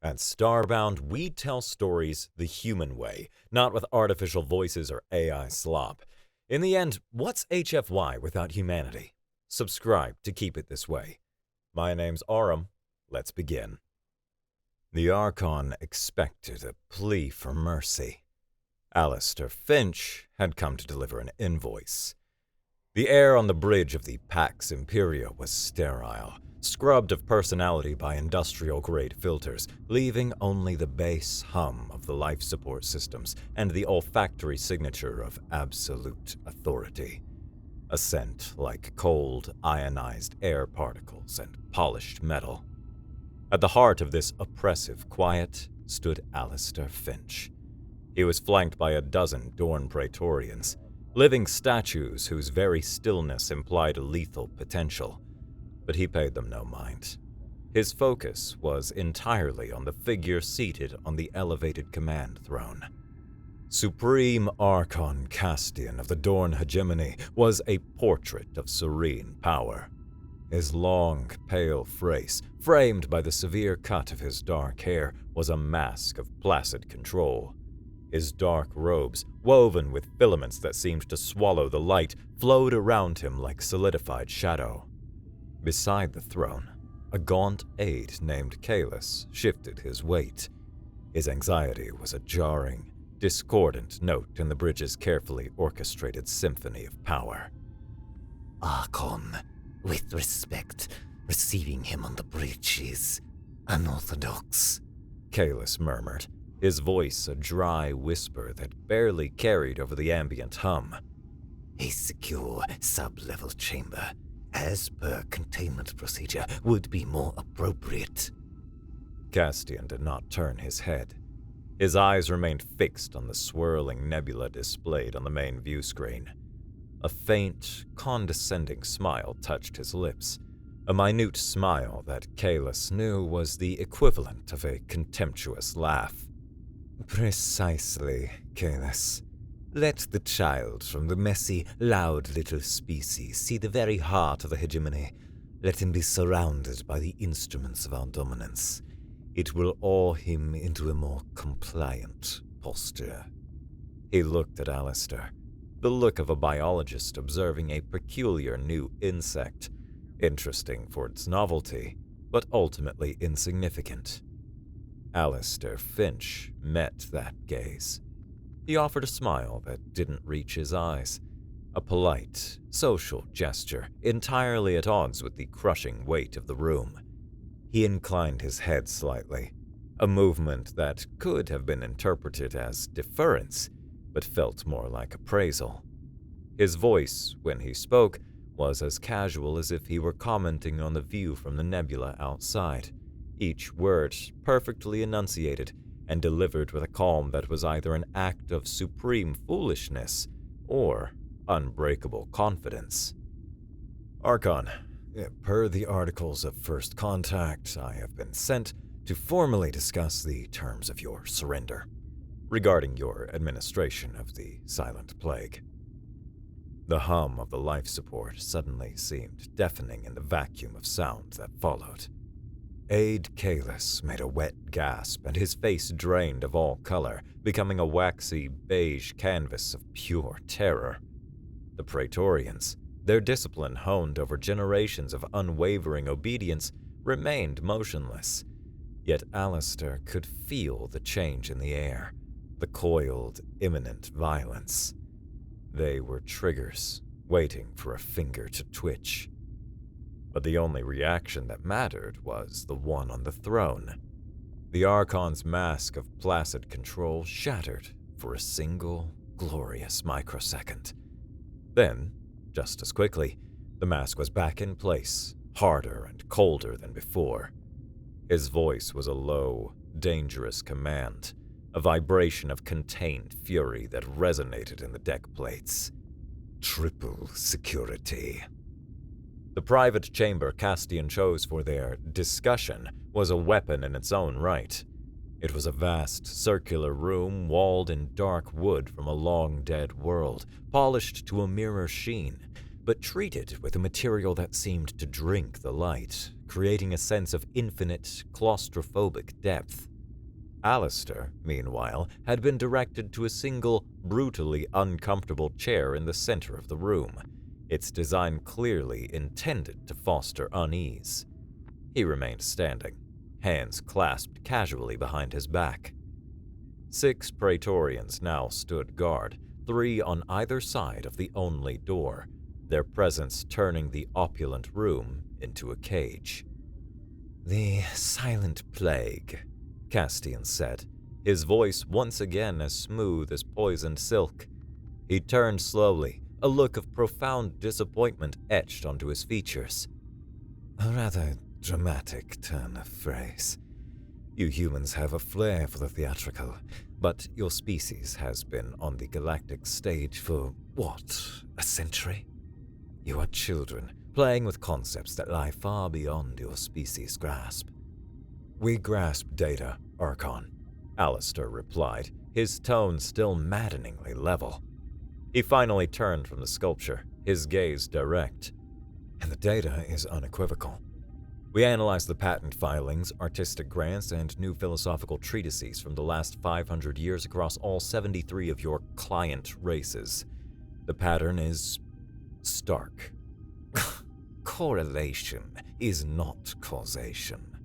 At Starbound, we tell stories the human way, not with artificial voices or AI slop. In the end, what's HFY without humanity? Subscribe to keep it this way. My name's Aurum. Let's begin. The Archon expected a plea for mercy. Alistair Finch had come to deliver an invoice. The air on the bridge of the Pax Imperia was sterile, scrubbed of personality by industrial-grade filters, leaving only the base hum of the life support systems and the olfactory signature of absolute authority. A scent like cold, ionized air particles and polished metal. At the heart of this oppressive quiet stood Alistair Finch. He was flanked by a dozen Dorn Praetorians, living statues whose very stillness implied a lethal potential. But he paid them no mind. His focus was entirely on the figure seated on the elevated command throne. Supreme Archon Castian of the Dorn hegemony was a portrait of serene power. His long, pale face, framed by the severe cut of his dark hair, was a mask of placid control. His dark robes, woven with filaments that seemed to swallow the light, flowed around him like solidified shadow. Beside the throne, a gaunt aide named Aethelos shifted his weight. His anxiety was a jarring, discordant note in the bridge's carefully orchestrated symphony of power. Archon, with respect, receiving him on the bridge is unorthodox, Aethelos murmured, his voice a dry whisper that barely carried over the ambient hum. A secure sub-level chamber, as per containment procedure, would be more appropriate. Castian did not turn his head. His eyes remained fixed on the swirling nebula displayed on the main view screen. A faint, condescending smile touched his lips, a minute smile that Aethelos knew was the equivalent of a contemptuous laugh. Precisely, Aethelos. Let the child from the messy, loud little species see the very heart of the hegemony. Let him be surrounded by the instruments of our dominance. It will awe him into a more compliant posture. He looked at Alistair, the look of a biologist observing a peculiar new insect, interesting for its novelty, but ultimately insignificant. Alistair Finch met that gaze. He offered a smile that didn't reach his eyes, a polite, social gesture entirely at odds with the crushing weight of the room. He inclined his head slightly, a movement that could have been interpreted as deference, but felt more like appraisal. His voice, when he spoke, was as casual as if he were commenting on the view from the nebula outside, each word perfectly enunciated and delivered with a calm that was either an act of supreme foolishness or unbreakable confidence. Archon, per the Articles of First Contact, I have been sent to formally discuss the terms of your surrender regarding your administration of the Silent Plague. The hum of the life support suddenly seemed deafening in the vacuum of sound that followed. Aide Aethelos made a wet gasp and his face drained of all color, becoming a waxy beige canvas of pure terror. The Praetorians, their discipline honed over generations of unwavering obedience, remained motionless. Yet Alistair could feel the change in the air, the coiled, imminent violence. They were triggers, waiting for a finger to twitch. But the only reaction that mattered was the one on the throne. The Archon's mask of placid control shattered for a single, glorious microsecond. Then, just as quickly, the mask was back in place, harder and colder than before. His voice was a low, dangerous command, a vibration of contained fury that resonated in the deck plates. Triple security. The private chamber Castian chose for their discussion was a weapon in its own right. It was a vast, circular room walled in dark wood from a long-dead world, polished to a mirror sheen, but treated with a material that seemed to drink the light, creating a sense of infinite, claustrophobic depth. Alistair, meanwhile, had been directed to a single, brutally uncomfortable chair in the center of the room, its design clearly intended to foster unease. He remained standing, hands clasped casually behind his back. 6 Praetorians now stood guard, 3 on either side of the only door, their presence turning the opulent room into a cage. "The silent plague," Castian said, his voice once again as smooth as poisoned silk. He turned slowly, a look of profound disappointment etched onto his features. "A rather dramatic turn of phrase. You humans have a flair for the theatrical, but your species has been on the galactic stage for, what, a century? You are children, playing with concepts that lie far beyond your species' grasp." "We grasp data, Archon," Alistair replied, his tone still maddeningly level. He finally turned from the sculpture, his gaze direct. "And the data is unequivocal. We analyzed the patent filings, artistic grants, and new philosophical treatises from the last 500 years across all 73 of your client races. The pattern is stark." "Correlation is not causation,"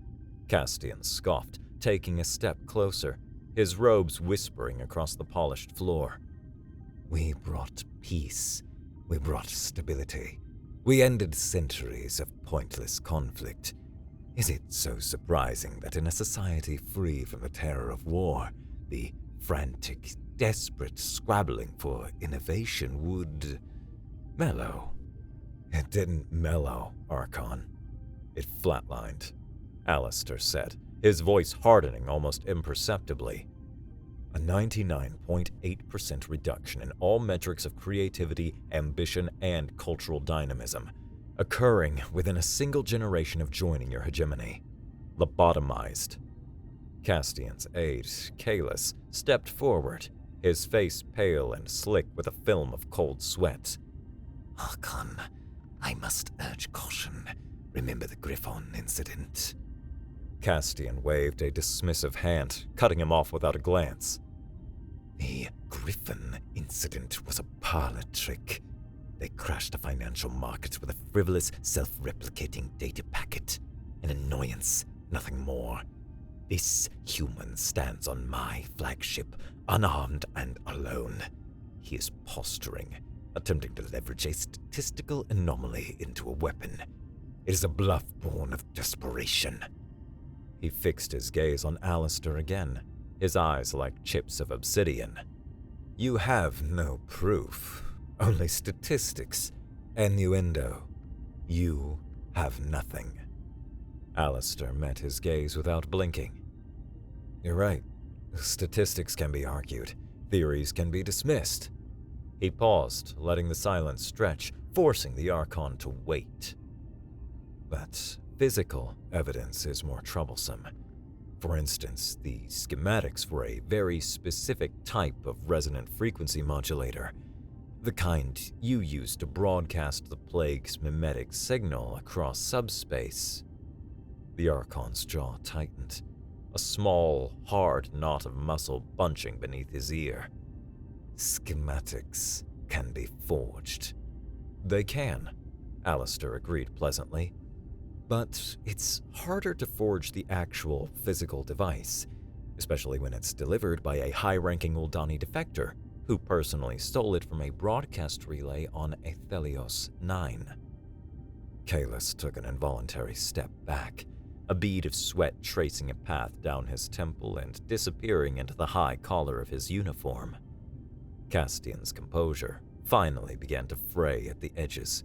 Castian scoffed, taking a step closer, his robes whispering across the polished floor. "We brought peace. We brought stability. We ended centuries of pointless conflict. Is it so surprising that in a society free from the terror of war, the frantic, desperate scrabbling for innovation would mellow?" "It didn't mellow, Archon. It flatlined," Alistair said, his voice hardening almost imperceptibly. "A 99.8% reduction in all metrics of creativity, ambition, and cultural dynamism, occurring within a single generation of joining your hegemony. Lobotomized." Castian's aide, Kalis, stepped forward, his face pale and slick with a film of cold sweat. "Archon, I must urge caution. Remember the Griffon incident?" Castian waved a dismissive hand, cutting him off without a glance. "The Griffon incident was a parlor trick. They crashed the financial markets with a frivolous, self-replicating data packet. An annoyance, nothing more. This human stands on my flagship, unarmed and alone. He is posturing, attempting to leverage a statistical anomaly into a weapon. It is a bluff born of desperation." He fixed his gaze on Alistair again, his eyes like chips of obsidian. "You have no proof, only statistics, innuendo. You have nothing." Alistair met his gaze without blinking. "You're right. Statistics can be argued. Theories can be dismissed." He paused, letting the silence stretch, forcing the Archon to wait. "But physical evidence is more troublesome. For instance, the schematics for a very specific type of resonant frequency modulator, the kind you use to broadcast the plague's mimetic signal across subspace." The Archon's jaw tightened, a small, hard knot of muscle bunching beneath his ear. "Schematics can be forged." "They can," Alistair agreed pleasantly. "But it's harder to forge the actual physical device, especially when it's delivered by a high-ranking Uldani defector who personally stole it from a broadcast relay on Aethelos 9. Kalis took an involuntary step back, a bead of sweat tracing a path down his temple and disappearing into the high collar of his uniform. Castian's composure finally began to fray at the edges,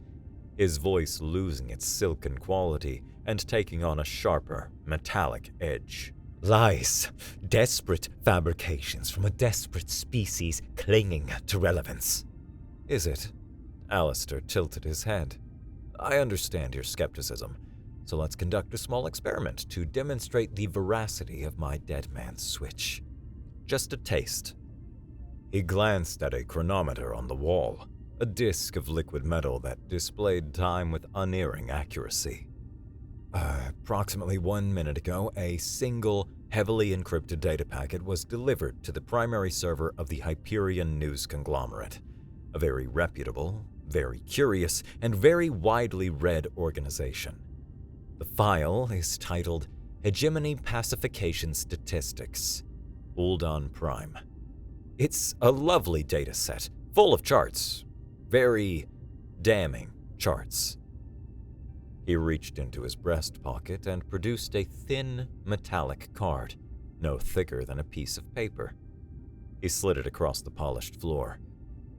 his voice losing its silken quality and taking on a sharper, metallic edge. "Lies, desperate fabrications from a desperate species clinging to relevance." "Is it?" Alistair tilted his head. "I understand your skepticism, so let's conduct a small experiment to demonstrate the veracity of my dead man's switch. Just a taste." He glanced at a chronometer on the wall, a disk of liquid metal that displayed time with unerring accuracy. Approximately 1 minute ago, a single heavily encrypted data packet was delivered to the primary server of the Hyperion news conglomerate, a very reputable, very curious, and very widely read organization. The file is titled Hegemony Pacification Statistics, Uldan Prime. It's a lovely data set, full of charts, very damning charts. He reached into his breast pocket and produced a thin, metallic card, no thicker than a piece of paper. He slid it across the polished floor.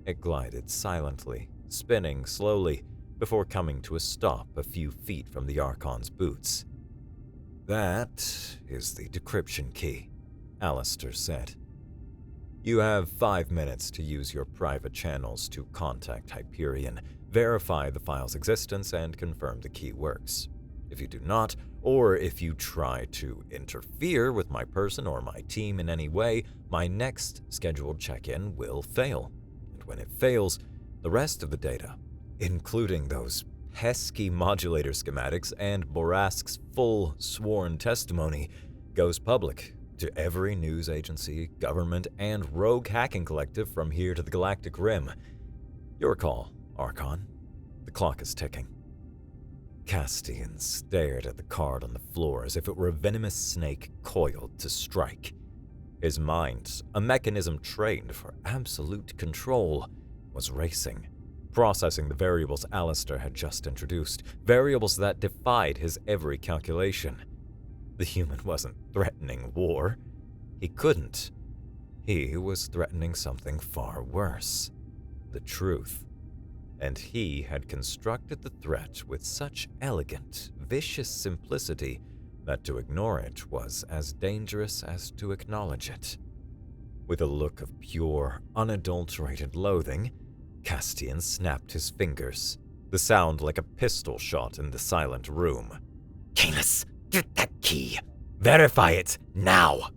It glided silently, spinning slowly, before coming to a stop a few feet from the Archon's boots. "That is the decryption key," Alistair said. "You have 5 minutes to use your private channels to contact Hyperion, verify the file's existence, and confirm the key works. If you do not, or if you try to interfere with my person or my team in any way, my next scheduled check-in will fail. And when it fails, the rest of the data, including those pesky modulator schematics and Borask's full sworn testimony, goes public to every news agency, government, and rogue hacking collective from here to the Galactic Rim. Your call, Archon. The clock is ticking." Castian stared at the card on the floor as if it were a venomous snake coiled to strike. His mind, a mechanism trained for absolute control, was racing, processing the variables Alistair had just introduced, variables that defied his every calculation. The human wasn't threatening war. He couldn't. He was threatening something far worse. The truth. And he had constructed the threat with such elegant, vicious simplicity that to ignore it was as dangerous as to acknowledge it. With a look of pure, unadulterated loathing, Castian snapped his fingers, the sound like a pistol shot in the silent room. Canis, get that key. Verify it, now.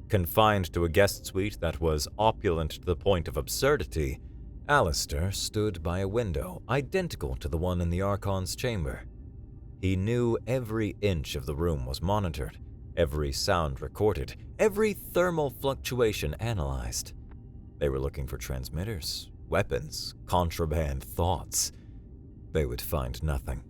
Confined to a guest suite that was opulent to the point of absurdity, Alistair stood by a window identical to the one in the Archon's chamber. He knew every inch of the room was monitored, every sound recorded, every thermal fluctuation analyzed. They were looking for transmitters, weapons, contraband thoughts. They would find nothing.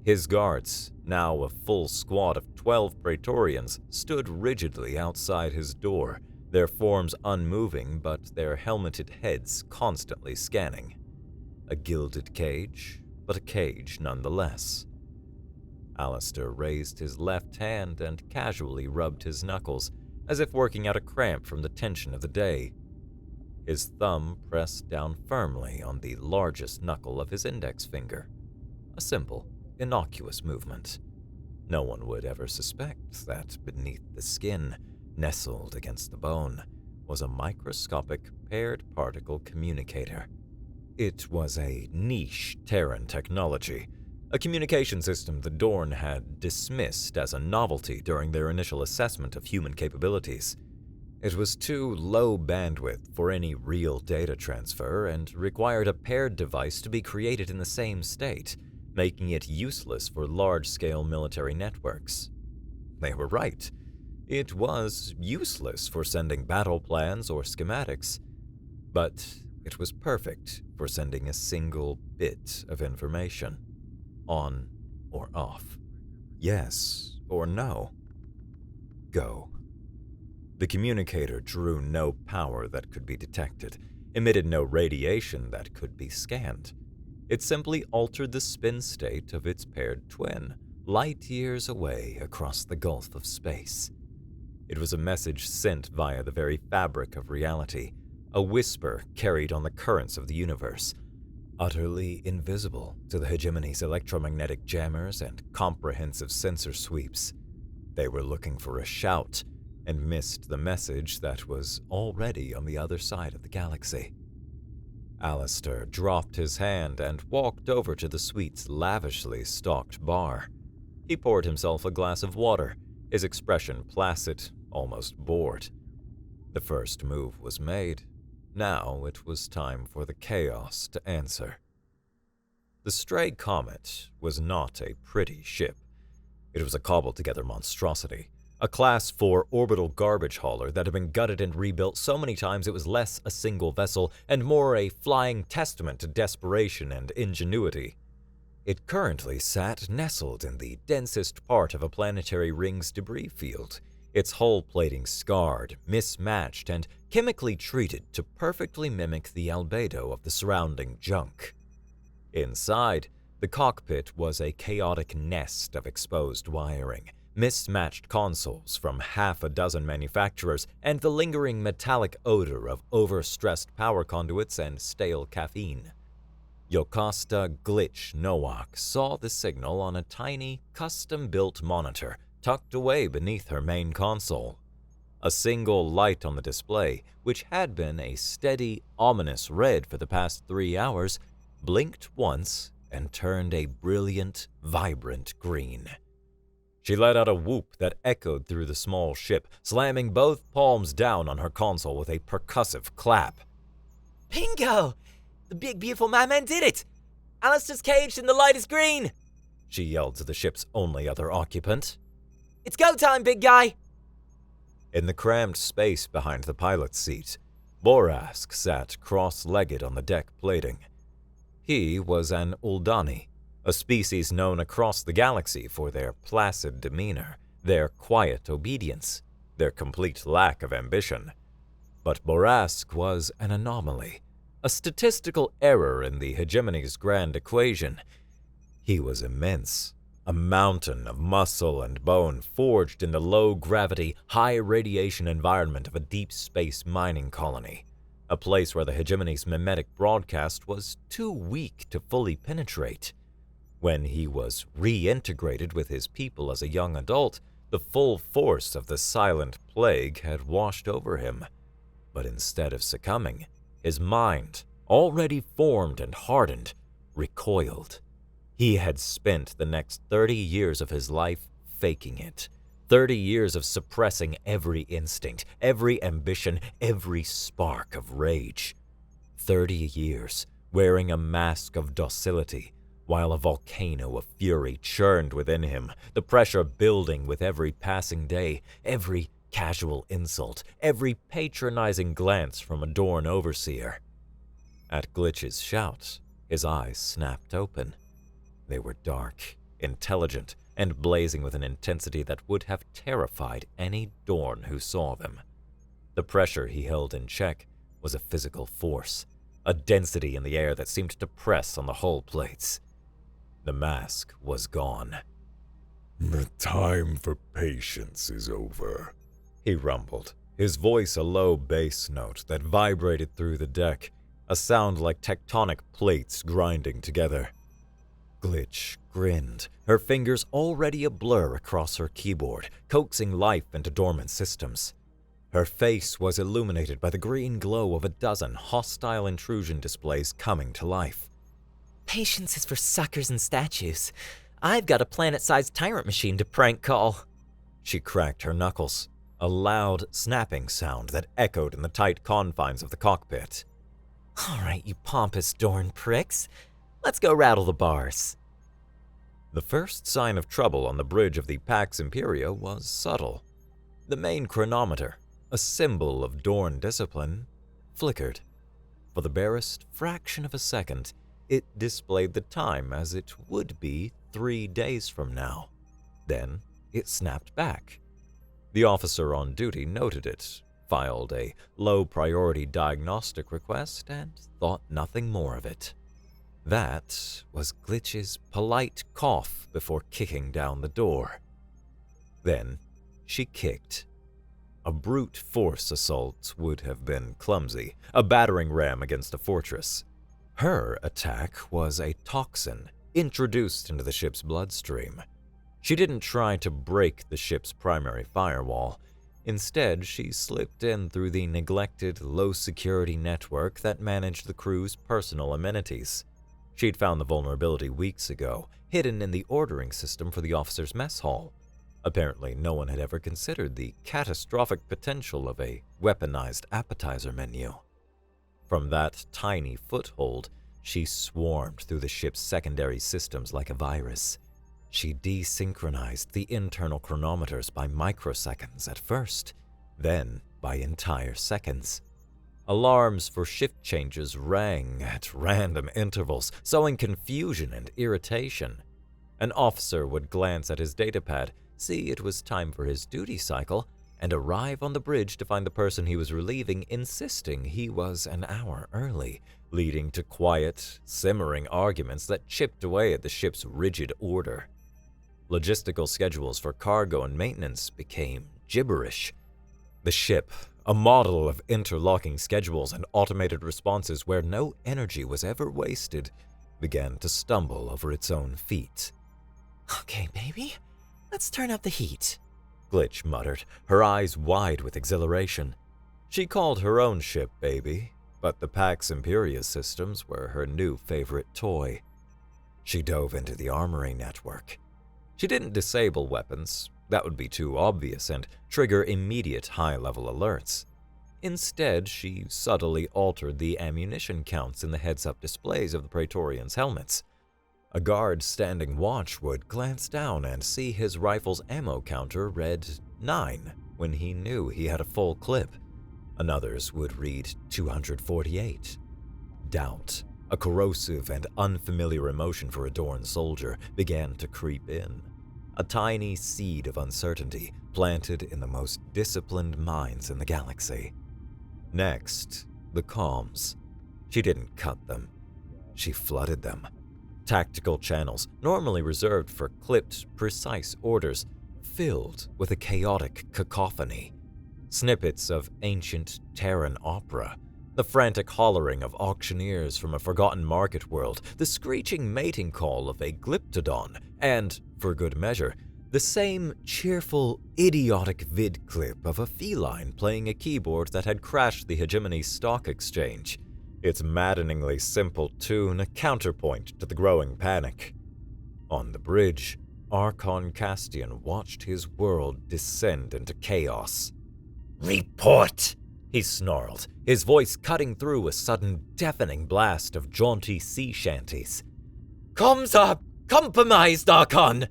His guards, now a full squad of 12 Praetorians, stood rigidly outside his door, their forms unmoving but their helmeted heads constantly scanning. A gilded cage, but a cage nonetheless. Alistair raised his left hand and casually rubbed his knuckles, as if working out a cramp from the tension of the day. His thumb pressed down firmly on the largest knuckle of his index finger. A simple, innocuous movement. No one would ever suspect that beneath the skin, nestled against the bone, was a microscopic paired particle communicator. It was a niche Terran technology, a communication system the Dorn had dismissed as a novelty during their initial assessment of human capabilities. It was too low bandwidth for any real data transfer and required a paired device to be created in the same state, making it useless for large-scale military networks. They were right. It was useless for sending battle plans or schematics, but it was perfect for sending a single bit of information, on or off, yes or no. Go. The communicator drew no power that could be detected, emitted no radiation that could be scanned. It simply altered the spin state of its paired twin, light years away across the gulf of space. It was a message sent via the very fabric of reality, a whisper carried on the currents of the universe, utterly invisible to the hegemony's electromagnetic jammers and comprehensive sensor sweeps. They were looking for a shout and missed the message that was already on the other side of the galaxy. Alistair dropped his hand and walked over to the suite's lavishly stocked bar. He poured himself a glass of water, his expression placid, almost bored. The first move was made. Now it was time for the chaos to answer. The stray comet was not a pretty ship. It was a cobbled-together monstrosity, a Class 4 orbital garbage hauler that had been gutted and rebuilt so many times it was less a single vessel and more a flying testament to desperation and ingenuity. It currently sat nestled in the densest part of a planetary ring's debris field, its hull plating scarred, mismatched, and chemically treated to perfectly mimic the albedo of the surrounding junk. Inside, the cockpit was a chaotic nest of exposed wiring, mismatched consoles from half a dozen manufacturers, and the lingering metallic odor of overstressed power conduits and stale caffeine. Yokasta Glitch Nowak saw the signal on a tiny, custom-built monitor tucked away beneath her main console. A single light on the display, which had been a steady, ominous red for the past 3 hours, blinked once and turned a brilliant, vibrant green. She let out a whoop that echoed through the small ship, slamming both palms down on her console with a percussive clap. Bingo! The big, beautiful madman did it! Alistair's caged and the light is green! She yelled to the ship's only other occupant. It's go time, big guy! In the crammed space behind the pilot's seat, Borask sat cross-legged on the deck plating. He was an Uldani, a species known across the galaxy for their placid demeanor, their quiet obedience, their complete lack of ambition. But Borask was an anomaly, a statistical error in the hegemony's grand equation. He was immense, a mountain of muscle and bone forged in the low-gravity, high-radiation environment of a deep space mining colony, a place where the hegemony's mimetic broadcast was too weak to fully penetrate. When he was reintegrated with his people as a young adult, the full force of the silent plague had washed over him. But instead of succumbing, his mind, already formed and hardened, recoiled. He had spent the next 30 years of his life faking it. 30 years of suppressing every instinct, every ambition, every spark of rage. 30 years wearing a mask of docility, while a volcano of fury churned within him, the pressure building with every passing day, every casual insult, every patronizing glance from a Dorn overseer. At Glitch's shout, his eyes snapped open. They were dark, intelligent, and blazing with an intensity that would have terrified any Dorn who saw them. The pressure he held in check was a physical force, a density in the air that seemed to press on the hull plates. The mask was gone. "The time for patience is over," he rumbled, his voice a low bass note that vibrated through the deck, a sound like tectonic plates grinding together. Glitch grinned, her fingers already a blur across her keyboard, coaxing life into dormant systems. Her face was illuminated by the green glow of a dozen hostile intrusion displays coming to life. Patience is for suckers and statues. I've got a planet-sized tyrant machine to prank call. She cracked her knuckles, a loud snapping sound that echoed in the tight confines of the cockpit. All right, you pompous Dorn pricks. Let's go rattle the bars. The first sign of trouble on the bridge of the Pax Imperia was subtle. The main chronometer, a symbol of Dorn discipline, flickered. For the barest fraction of a second, it displayed the time as it would be 3 days from now. Then it snapped back. The officer on duty noted it, filed a low-priority diagnostic request, and thought nothing more of it. That was Glitch's polite cough before kicking down the door. Then she kicked. A brute force assault would have been clumsy, a battering ram against a fortress. Her attack was a toxin introduced into the ship's bloodstream. She didn't try to break the ship's primary firewall. Instead, she slipped in through the neglected, low-security network that managed the crew's personal amenities. She'd found the vulnerability weeks ago, hidden in the ordering system for the officers' mess hall. Apparently, no one had ever considered the catastrophic potential of a weaponized appetizer menu. From that tiny foothold, she swarmed through the ship's secondary systems like a virus. She desynchronized the internal chronometers by microseconds at first, then by entire seconds. Alarms for shift changes rang at random intervals, sowing confusion and irritation. An officer would glance at his datapad, see it was time for his duty cycle, and arrive on the bridge to find the person he was relieving insisting he was an hour early, leading to quiet, simmering arguments that chipped away at the ship's rigid order. Logistical schedules for cargo and maintenance became gibberish. The ship, a model of interlocking schedules and automated responses where no energy was ever wasted, began to stumble over its own feet. Okay, baby, let's turn up the heat, Glitch muttered, her eyes wide with exhilaration. She called her own ship baby, but the Pax Imperia systems were her new favorite toy. She dove into the armory network. She didn't disable weapons, that would be too obvious and trigger immediate high-level alerts. Instead, she subtly altered the ammunition counts in the heads-up displays of the Praetorians' helmets. A guard standing watch would glance down and see his rifle's ammo counter read 9 when he knew he had a full clip. Another's would read 248. Doubt, a corrosive and unfamiliar emotion for a Dorn soldier, began to creep in. A tiny seed of uncertainty planted in the most disciplined minds in the galaxy. Next, the comms. She didn't cut them. She flooded them. Tactical channels, normally reserved for clipped, precise orders, filled with a chaotic cacophony. Snippets of ancient Terran opera, the frantic hollering of auctioneers from a forgotten market world, the screeching mating call of a glyptodon, and, for good measure, the same cheerful, idiotic vid clip of a feline playing a keyboard that had crashed the Hegemony Stock Exchange. Its maddeningly simple tune a counterpoint to the growing panic. On the bridge, Archon Castian watched his world descend into chaos. Report! He snarled, his voice cutting through a sudden deafening blast of jaunty sea shanties. Comms are compromised, Archon!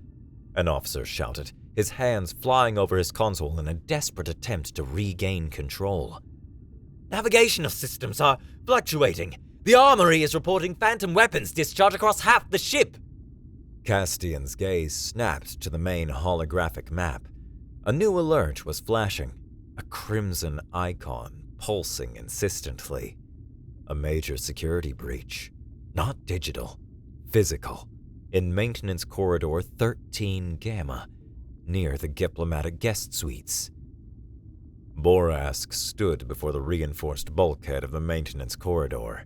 An officer shouted, his hands flying over his console in a desperate attempt to regain control. Navigational systems are fluctuating. The armory is reporting phantom weapons discharged across half the ship. Castian's gaze snapped to the main holographic map. A new alert was flashing, a crimson icon pulsing insistently. A major security breach. Not digital, physical. In Maintenance Corridor 13 Gamma, near the diplomatic guest suites. Borask stood before the reinforced bulkhead of the maintenance corridor.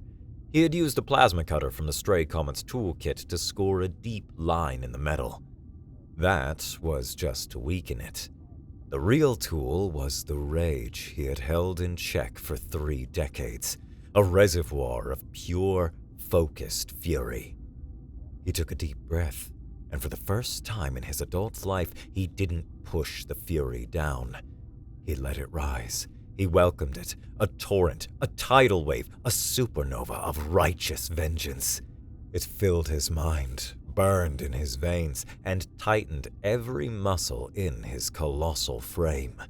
He had used a plasma cutter from the Stray Comet's toolkit to score a deep line in the metal. That was just to weaken it. The real tool was the rage he had held in check for 3 decades, a reservoir of pure, focused fury. He took a deep breath, and for the first time in his adult life, he didn't push the fury down. He let it rise. He welcomed it, a torrent, a tidal wave, a supernova of righteous vengeance. It filled his mind, burned in his veins, and tightened every muscle in his colossal frame.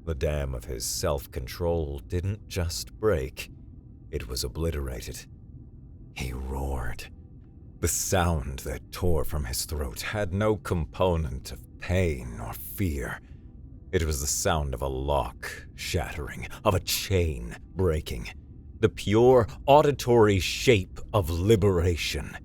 The dam of his self-control didn't just break, it was obliterated. He roared. The sound that tore from his throat had no component of pain or fear. It was the sound of a lock shattering, of a chain breaking, the pure auditory shape of liberation.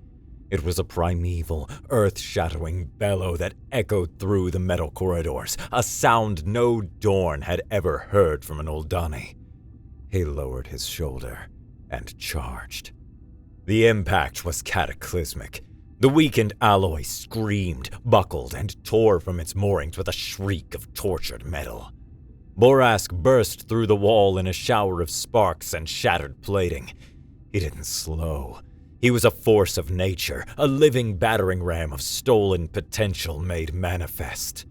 It was a primeval, earth-shattering bellow that echoed through the metal corridors, a sound no Dorn had ever heard from an Uldani. He lowered his shoulder and charged. The impact was cataclysmic. The weakened alloy screamed, buckled, and tore from its moorings with a shriek of tortured metal. Borask burst through the wall in a shower of sparks and shattered plating. He didn't slow. He was a force of nature, a living battering ram of stolen potential made manifest.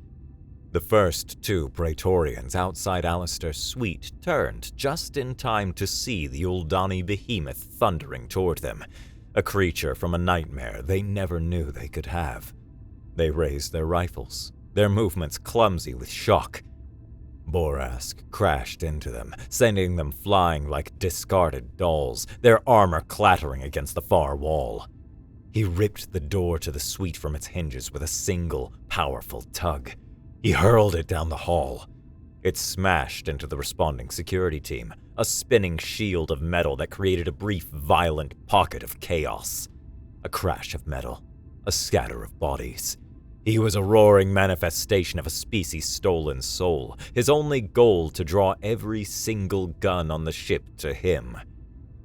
The first 2 Praetorians outside Alistair's suite turned just in time to see the Uldani behemoth thundering toward them, a creature from a nightmare they never knew they could have. They raised their rifles, their movements clumsy with shock. Borask crashed into them, sending them flying like discarded dolls, their armor clattering against the far wall. He ripped the door to the suite from its hinges with a single, powerful tug. He hurled it down the hall. It smashed into the responding security team, a spinning shield of metal that created a brief, violent pocket of chaos. A crash of metal, a scatter of bodies. He was a roaring manifestation of a species' stolen soul, his only goal to draw every single gun on the ship to him.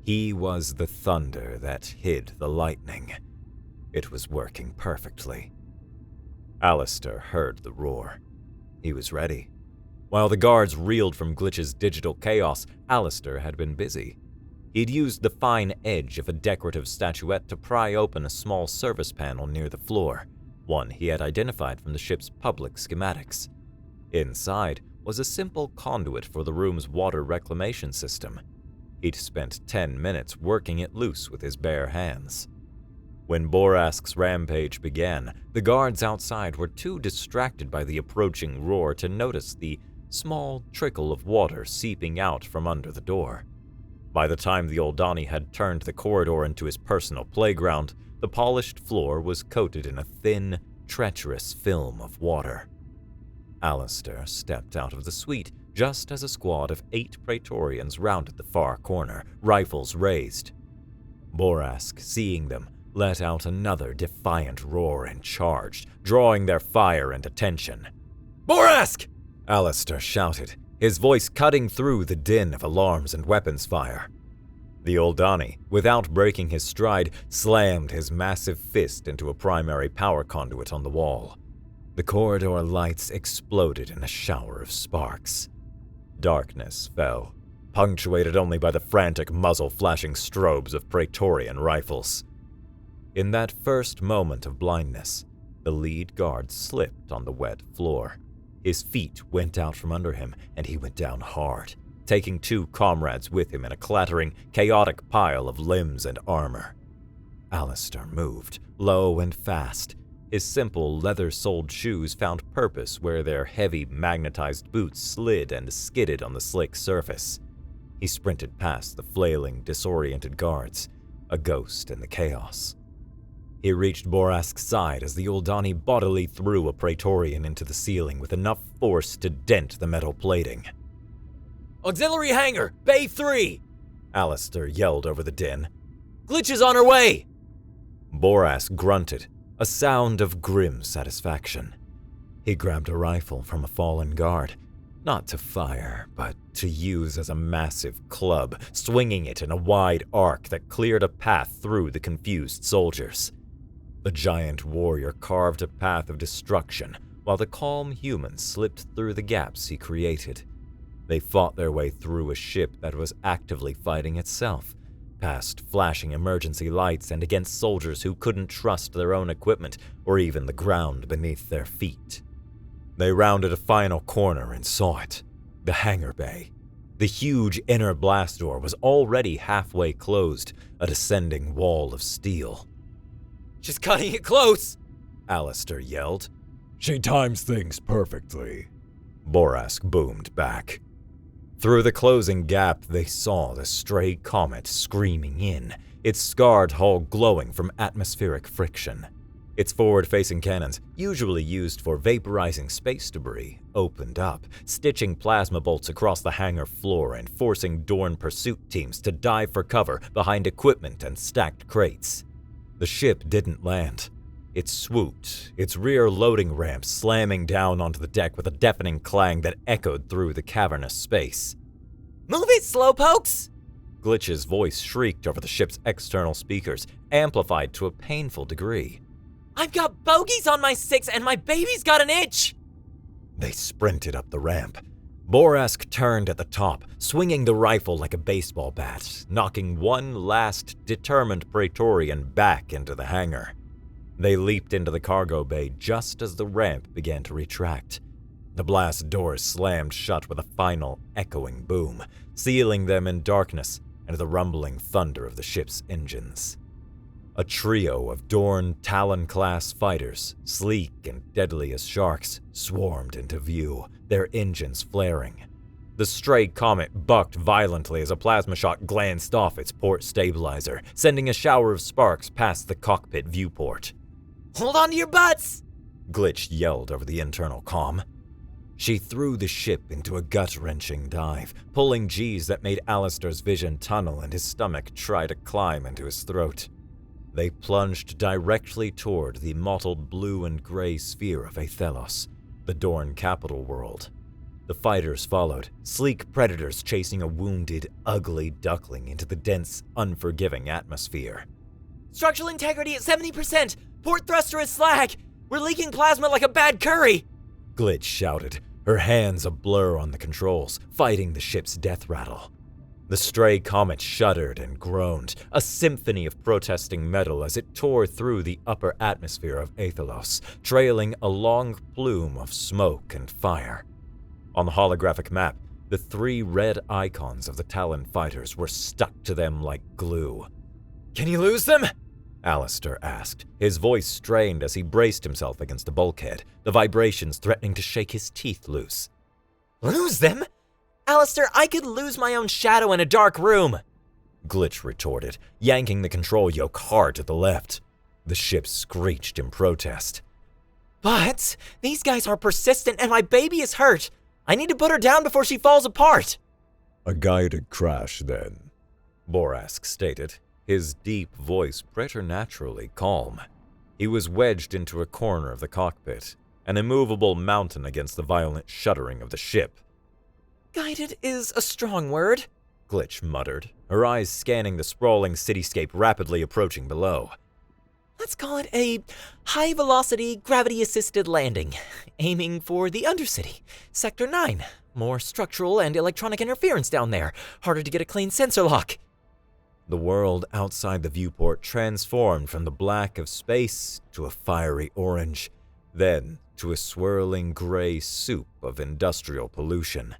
He was the thunder that hid the lightning. It was working perfectly. Alistair heard the roar. He was ready. While the guards reeled from Glitch's digital chaos, Alistair had been busy. He'd used the fine edge of a decorative statuette to pry open a small service panel near the floor, one he had identified from the ship's public schematics. Inside was a simple conduit for the room's water reclamation system. He'd spent 10 minutes working it loose with his bare hands. When Borask's rampage began, the guards outside were too distracted by the approaching roar to notice the small trickle of water seeping out from under the door. By the time the Oldani had turned the corridor into his personal playground, the polished floor was coated in a thin, treacherous film of water. Alistair stepped out of the suite just as a squad of 8 Praetorians rounded the far corner, rifles raised. Borask, seeing them, let out another defiant roar and charged, drawing their fire and attention. Borask! Alistair shouted, his voice cutting through the din of alarms and weapons fire. The Oldani, without breaking his stride, slammed his massive fist into a primary power conduit on the wall. The corridor lights exploded in a shower of sparks. Darkness fell, punctuated only by the frantic muzzle-flashing strobes of Praetorian rifles. In that first moment of blindness, the lead guard slipped on the wet floor. His feet went out from under him, and he went down hard, taking 2 comrades with him in a clattering, chaotic pile of limbs and armor. Alistair moved, low and fast. His simple, leather-soled shoes found purpose where their heavy, magnetized boots slid and skidded on the slick surface. He sprinted past the flailing, disoriented guards, a ghost in the chaos. He reached Borask's side as the Oldani bodily threw a Praetorian into the ceiling with enough force to dent the metal plating. Auxiliary hangar, Bay 3! Alistair yelled over the din. Glitch is on her way! Borask grunted, a sound of grim satisfaction. He grabbed a rifle from a fallen guard, not to fire, but to use as a massive club, swinging it in a wide arc that cleared a path through the confused soldiers. The giant warrior carved a path of destruction, while the calm humans slipped through the gaps he created. They fought their way through a ship that was actively fighting itself, past flashing emergency lights and against soldiers who couldn't trust their own equipment or even the ground beneath their feet. They rounded a final corner and saw it, the hangar bay. The huge inner blast door was already halfway closed, a descending wall of steel. She's cutting it close! Alistair yelled. She times things perfectly. Borask boomed back. Through the closing gap, they saw the stray comet screaming in, its scarred hull glowing from atmospheric friction. Its forward-facing cannons, usually used for vaporizing space debris, opened up, stitching plasma bolts across the hangar floor and forcing Dorn pursuit teams to dive for cover behind equipment and stacked crates. The ship didn't land. It swooped, its rear loading ramp slamming down onto the deck with a deafening clang that echoed through the cavernous space. Move it, slowpokes! Glitch's voice shrieked over the ship's external speakers, amplified to a painful degree. I've got bogeys on my 6 and my baby's got an itch! They sprinted up the ramp. Borask turned at the top, swinging the rifle like a baseball bat, knocking one last, determined Praetorian back into the hangar. They leaped into the cargo bay just as the ramp began to retract. The blast doors slammed shut with a final, echoing boom, sealing them in darkness and the rumbling thunder of the ship's engines. A trio of Dorn Talon-class fighters, sleek and deadly as sharks, swarmed into view, their engines flaring. The stray comet bucked violently as a plasma shot glanced off its port stabilizer, sending a shower of sparks past the cockpit viewport. Hold on to your butts! Glitch yelled over the internal comm. She threw the ship into a gut-wrenching dive, pulling G's that made Alistair's vision tunnel and his stomach try to climb into his throat. They plunged directly toward the mottled blue and gray sphere of Aethelos, the Dorn capital world. The fighters followed, sleek predators chasing a wounded, ugly duckling into the dense, unforgiving atmosphere. Structural integrity at 70%! Port thruster is slack! We're leaking plasma like a bad curry! Glitch shouted, her hands a blur on the controls, fighting the ship's death rattle. The stray comet shuddered and groaned, a symphony of protesting metal as it tore through the upper atmosphere of Aethelos, trailing a long plume of smoke and fire. On the holographic map, the 3 red icons of the Talon fighters were stuck to them like glue. Can you lose them? Alistair asked, his voice strained as he braced himself against a bulkhead, the vibrations threatening to shake his teeth loose. Lose them? Alistair, I could lose my own shadow in a dark room! Glitch retorted, yanking the control yoke hard to the left. The ship screeched in protest. But these guys are persistent and my baby is hurt! I need to put her down before she falls apart! A guided crash, then, Borask stated, his deep voice preternaturally calm. He was wedged into a corner of the cockpit, an immovable mountain against the violent shuddering of the ship. Guided is a strong word, Glitch muttered, her eyes scanning the sprawling cityscape rapidly approaching below. Let's call it a high-velocity, gravity-assisted landing, aiming for the Undercity, Sector 9. More structural and electronic interference down there, harder to get a clean sensor lock. The world outside the viewport transformed from the black of space to a fiery orange, then to a swirling gray soup of industrial pollution.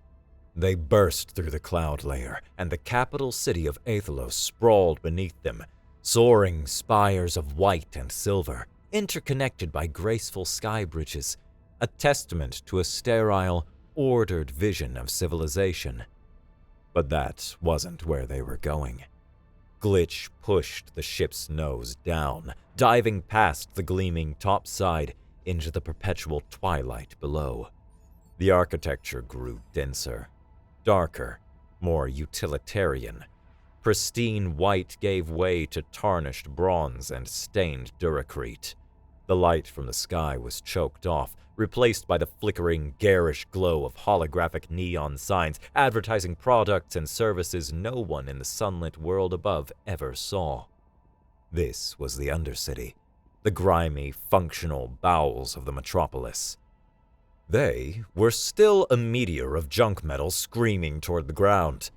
They burst through the cloud layer, and the capital city of Aethelos sprawled beneath them, soaring spires of white and silver, interconnected by graceful sky bridges, a testament to a sterile, ordered vision of civilization. But that wasn't where they were going. Glitch pushed the ship's nose down, diving past the gleaming topside into the perpetual twilight below. The architecture grew denser, darker, more utilitarian. Pristine white gave way to tarnished bronze and stained duracrete. The light from the sky was choked off, replaced by the flickering, garish glow of holographic neon signs advertising products and services no one in the sunlit world above ever saw. This was the Undercity, the grimy, functional bowels of the metropolis. They were still a meteor of junk metal screaming toward the ground.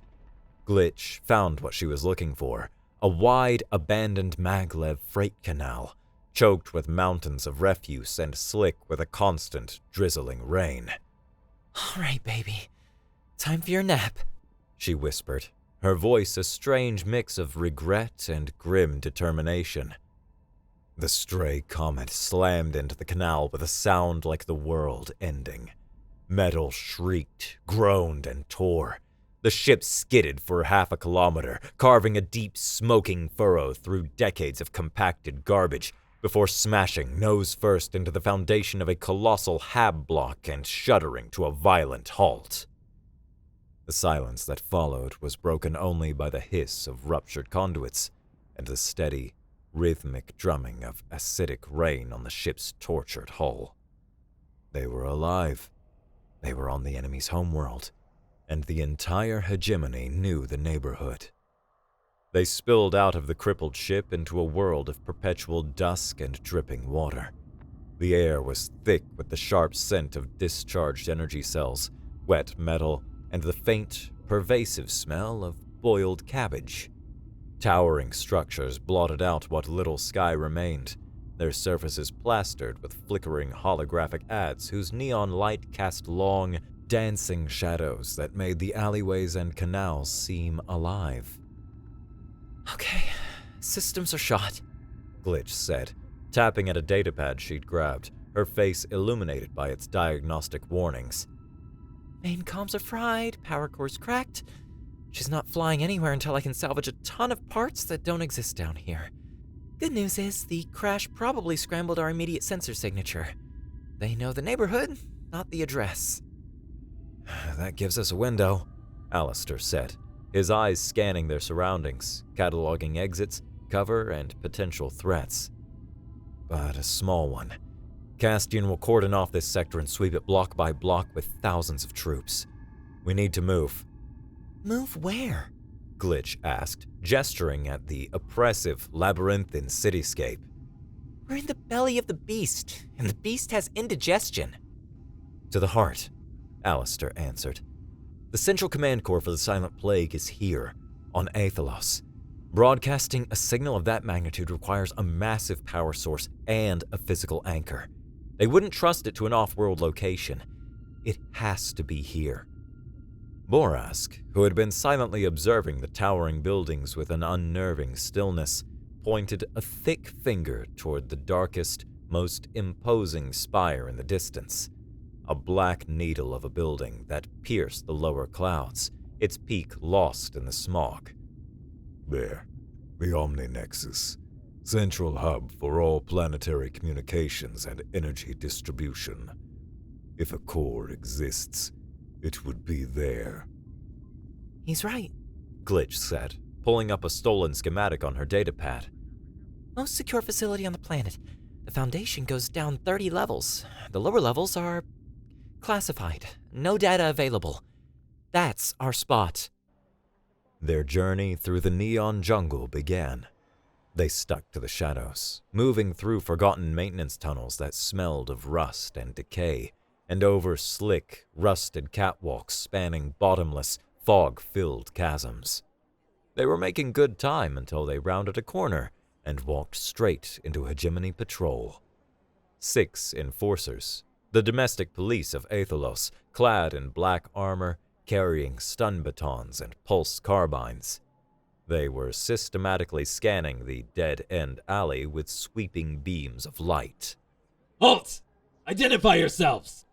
Glitch found what she was looking for, a wide, abandoned maglev freight canal, choked with mountains of refuse and slick with a constant, drizzling rain. All right, baby. Time for your nap, she whispered, her voice a strange mix of regret and grim determination. The stray comet slammed into the canal with a sound like the world ending. Metal shrieked, groaned, and tore. The ship skidded for half a kilometer, carving a deep, smoking furrow through decades of compacted garbage, before smashing nose first into the foundation of a colossal hab block and shuddering to a violent halt. The silence that followed was broken only by the hiss of ruptured conduits and the steady, rhythmic drumming of acidic rain on the ship's tortured hull. They were alive. They were on the enemy's homeworld, and the entire hegemony knew the neighborhood. They spilled out of the crippled ship into a world of perpetual dusk and dripping water. The air was thick with the sharp scent of discharged energy cells, wet metal, and the faint, pervasive smell of boiled cabbage. Towering structures blotted out what little sky remained, their surfaces plastered with flickering holographic ads whose neon light cast long, dancing shadows that made the alleyways and canals seem alive. Okay, systems are shot, Glitch said, tapping at a datapad she'd grabbed, her face illuminated by its diagnostic warnings. Main comms are fried, power core's cracked. She's not flying anywhere until I can salvage a ton of parts that don't exist down here. Good news is, the crash probably scrambled our immediate sensor signature. They know the neighborhood, not the address. That gives us a window, Alistair said, his eyes scanning their surroundings, cataloging exits, cover, and potential threats. But a small one. Castian will cordon off this sector and sweep it block by block with thousands of troops. We need to move. Move where? Glitch asked, gesturing at the oppressive, labyrinthine cityscape. We're in the belly of the beast, and the beast has indigestion. To the heart, Alistair answered. The central command core for the Silent Plague is here, on Aethelos. Broadcasting a signal of that magnitude requires a massive power source and a physical anchor. They wouldn't trust it to an off-world location. It has to be here. Borask, who had been silently observing the towering buildings with an unnerving stillness, pointed a thick finger toward the darkest, most imposing spire in the distance. A black needle of a building that pierced the lower clouds, its peak lost in the smog. There, the Omni Nexus, central hub for all planetary communications and energy distribution. If a core exists, it would be there. He's right, Glitch said, pulling up a stolen schematic on her datapad. Most secure facility on the planet. The Foundation goes down 30 levels. The lower levels are classified. No data available. That's our spot. Their journey through the neon jungle began. They stuck to the shadows, moving through forgotten maintenance tunnels that smelled of rust and decay, and over slick, rusted catwalks spanning bottomless, fog-filled chasms. They were making good time until they rounded a corner and walked straight into Hegemony Patrol. 6 enforcers, the domestic police of Aethelos, clad in black armor, carrying stun batons and pulse carbines. They were systematically scanning the dead-end alley with sweeping beams of light. Halt! Identify yourselves!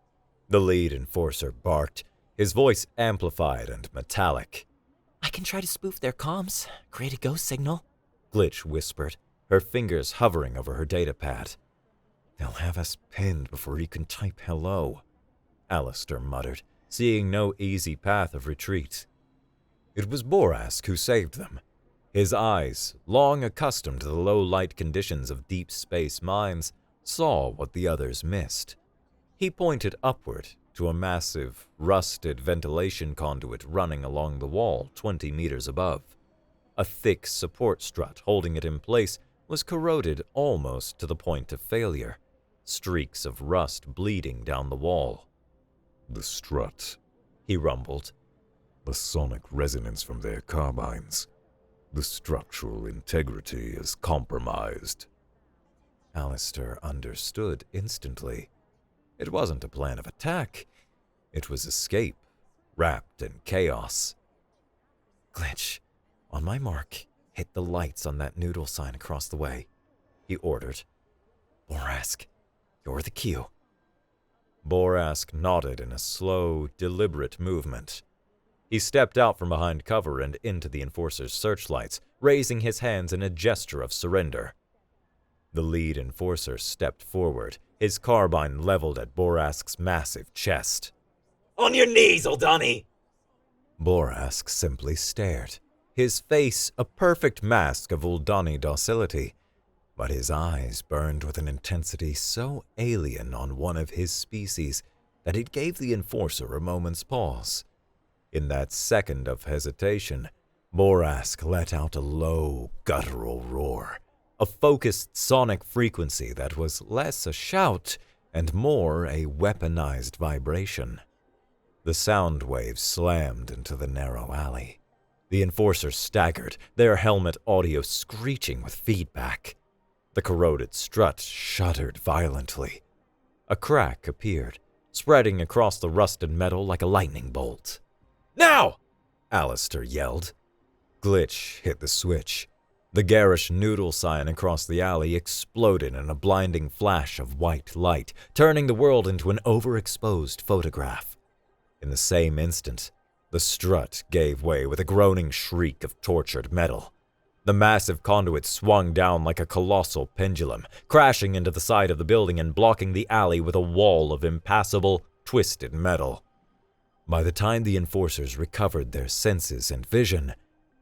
The lead enforcer barked, his voice amplified and metallic. I can try to spoof their comms, create a ghost signal. Glitch whispered, her fingers hovering over her datapad. They'll have us pinned before you can type hello, Alistair muttered, seeing no easy path of retreat. It was Borask who saved them. His eyes, long accustomed to the low light conditions of deep space mines, saw what the others missed. He pointed upward to a massive, rusted ventilation conduit running along the wall 20 meters above. A thick support strut holding it in place was corroded almost to the point of failure, streaks of rust bleeding down the wall. The strut, he rumbled. the sonic resonance from their carbines. The structural integrity is compromised. Alistair understood instantly. It wasn't a plan of attack. It was escape, wrapped in chaos. Glitch, on my mark, hit the lights on that noodle sign across the way, he ordered. Borask, you're the cue. Borask nodded in a slow, deliberate movement. He stepped out from behind cover and into the Enforcer's searchlights, raising his hands in a gesture of surrender. The lead Enforcer stepped forward, his carbine leveled at Borask's massive chest. On your knees, Oldani! Borask simply stared, his face a perfect mask of Uldani docility, but his eyes burned with an intensity so alien on one of his species that it gave the Enforcer a moment's pause. In that second of hesitation, Borask let out a low, guttural roar, a focused sonic frequency that was less a shout and more a weaponized vibration. The sound waves slammed into the narrow alley. The Enforcers staggered, their helmet audio screeching with feedback. The corroded strut shuddered violently. A crack appeared, spreading across the rusted metal like a lightning bolt. "Now!" Alistair yelled. Glitch hit the switch. The garish noodle sign across the alley exploded in a blinding flash of white light, turning the world into an overexposed photograph. In the same instant, the strut gave way with a groaning shriek of tortured metal. The massive conduit swung down like a colossal pendulum, crashing into the side of the building and blocking the alley with a wall of impassable, twisted metal. By the time the enforcers recovered their senses and vision,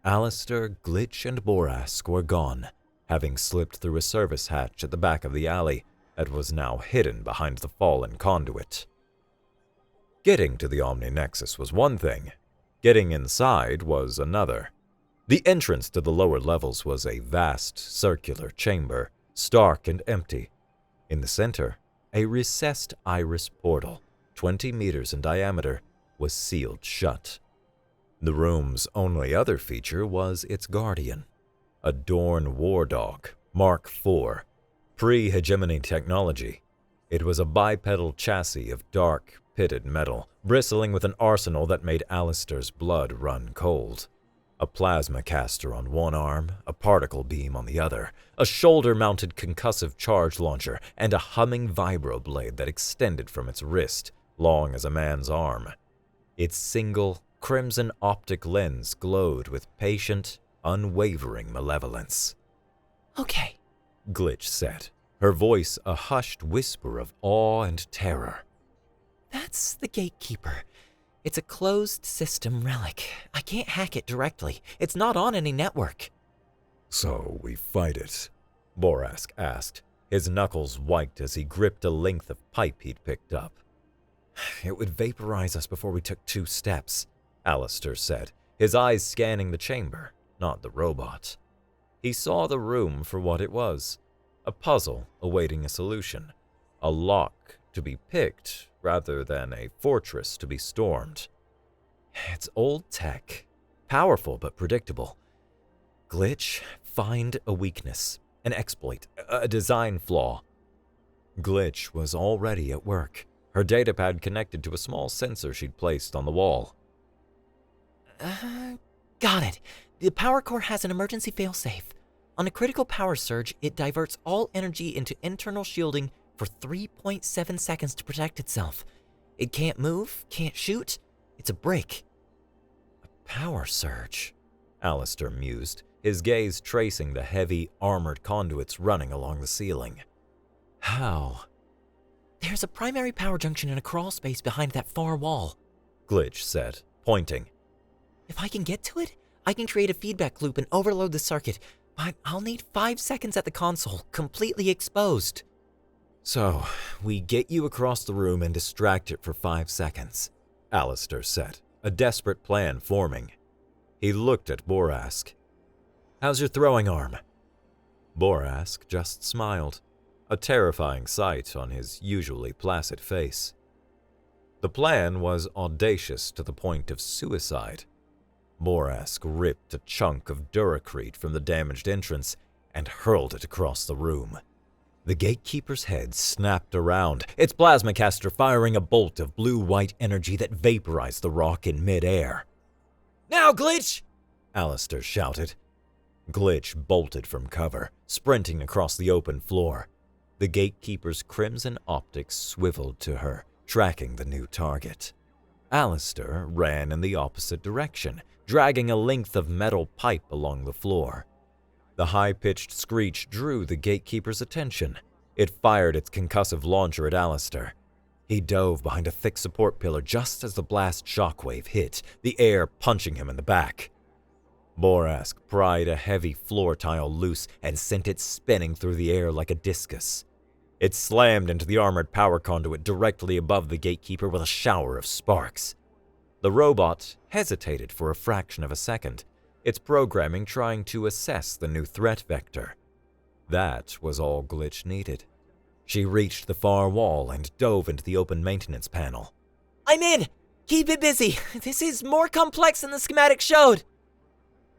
Alistair, Glitch, and Borask were gone, having slipped through a service hatch at the back of the alley that was now hidden behind the fallen conduit. Getting to the Omni Nexus was one thing. Getting inside was another. The entrance to the lower levels was a vast, circular chamber, stark and empty. In the center, a recessed iris portal, 20 meters in diameter, was sealed shut. The room's only other feature was its guardian, a Dorn war dog, Mark IV, pre-hegemony technology. It was a bipedal chassis of dark, pitted metal, bristling with an arsenal that made Alistair's blood run cold. A plasma caster on one arm, a particle beam on the other, a shoulder-mounted concussive charge launcher, and a humming vibroblade that extended from its wrist, long as a man's arm. Its single, crimson optic lens glowed with patient, unwavering malevolence. Okay, Glitch said, her voice a hushed whisper of awe and terror. that's the gatekeeper. It's a closed system relic. I can't hack it directly. It's not on any network. So we fight it. Borask asked, his knuckles white as he gripped a length of pipe he'd picked up. It would vaporize us before we took 2 steps, Alistair said, his eyes scanning the chamber, not the robot. He saw the room for what it was, a puzzle awaiting a solution, a lock to be picked rather than a fortress to be stormed. It's old tech, powerful but predictable. Glitch, find a weakness, an exploit, a design flaw. Glitch was already at work, her datapad connected to a small sensor she'd placed on the wall. Got it. The power core has an emergency failsafe. On a critical power surge, it diverts all energy into internal shielding for 3.7 seconds to protect itself. It can't move, can't shoot. It's a break. A power surge, Alistair mused, his gaze tracing the heavy, armored conduits running along the ceiling. How? There's a primary power junction in a crawl space behind that far wall, Glitch said, pointing. If I can get to it, I can create a feedback loop and overload the circuit, but I'll need 5 seconds at the console, completely exposed. So, we get you across the room and distract it for 5 seconds, Alistair said, a desperate plan forming. He looked at Borask. How's your throwing arm? Borask just smiled, a terrifying sight on his usually placid face. The plan was audacious to the point of suicide. Borask ripped a chunk of duracrete from the damaged entrance and hurled it across the room. The gatekeeper's head snapped around, its plasmacaster firing a bolt of blue-white energy that vaporized the rock in mid-air. Now, Glitch! Alistair shouted. Glitch bolted from cover, sprinting across the open floor. The gatekeeper's crimson optics swiveled to her, tracking the new target. Alistair ran in the opposite direction, dragging a length of metal pipe along the floor. The high-pitched screech drew the gatekeeper's attention. It fired its concussive launcher at Alistair. He dove behind a thick support pillar just as the blast shockwave hit, the air punching him in the back. Borask pried a heavy floor tile loose and sent it spinning through the air like a discus. It slammed into the armored power conduit directly above the gatekeeper with a shower of sparks. The robot hesitated for a fraction of a second, its programming trying to assess the new threat vector. That was all Glitch needed. She reached the far wall and dove into the open maintenance panel. I'm in! Keep it busy! This is more complex than the schematic showed!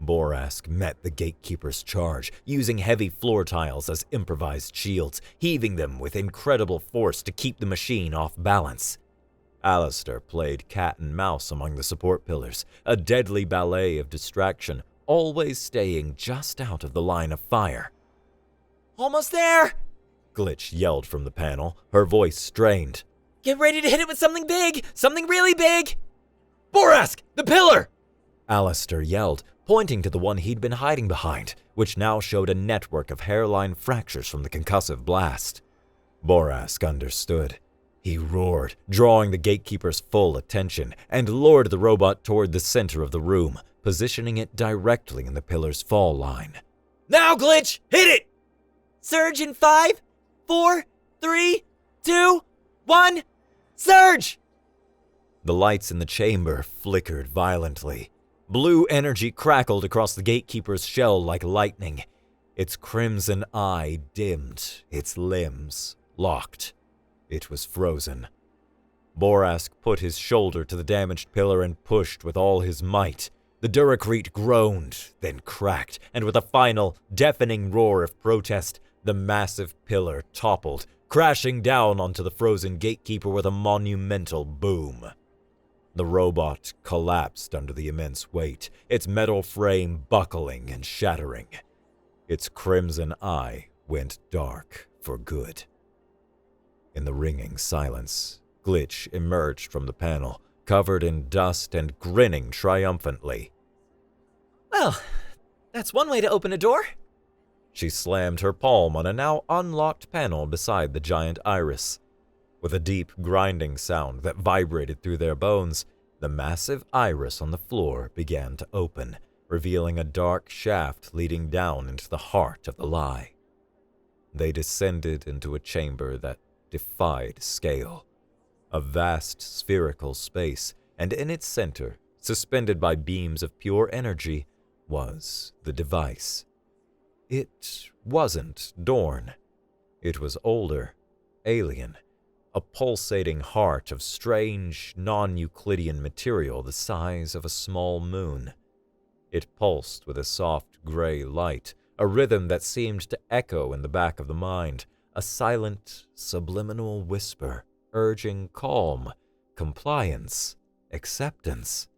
Borask met the gatekeeper's charge, using heavy floor tiles as improvised shields, heaving them with incredible force to keep the machine off balance. Alistair played cat and mouse among the support pillars, a deadly ballet of distraction, always staying just out of the line of fire. Almost there! Glitch yelled from the panel, her voice strained. Get ready to hit it with something big! Something really big! Borask! The pillar! Alistair yelled, pointing to the one he'd been hiding behind, which now showed a network of hairline fractures from the concussive blast. Borask understood. He roared, drawing the gatekeeper's full attention, and lured the robot toward the center of the room, positioning it directly in the pillar's fall line. Now, Glitch! Hit it! Surge in 5, 4, 3, 2, 1, surge! The lights in the chamber flickered violently. Blue energy crackled across the gatekeeper's shell like lightning. Its crimson eye dimmed, its limbs locked. It was frozen. Borask put his shoulder to the damaged pillar and pushed with all his might. The Duracrete groaned, then cracked, and with a final, deafening roar of protest, the massive pillar toppled, crashing down onto the frozen gatekeeper with a monumental boom. The robot collapsed under the immense weight, its metal frame buckling and shattering. Its crimson eye went dark for good. In the ringing silence, Glitch emerged from the panel, covered in dust and grinning triumphantly. Well, that's one way to open a door. She slammed her palm on a now unlocked panel beside the giant iris. With a deep grinding sound that vibrated through their bones, the massive iris on the floor began to open, revealing a dark shaft leading down into the heart of the lie. They descended into a chamber that defied scale. A vast spherical space, and in its center, suspended by beams of pure energy, was the device. It wasn't Dorn. It was older, alien, a pulsating heart of strange, non-Euclidean material the size of a small moon. It pulsed with a soft gray light, a rhythm that seemed to echo in the back of the mind, a silent, subliminal whisper urging calm, compliance, acceptance.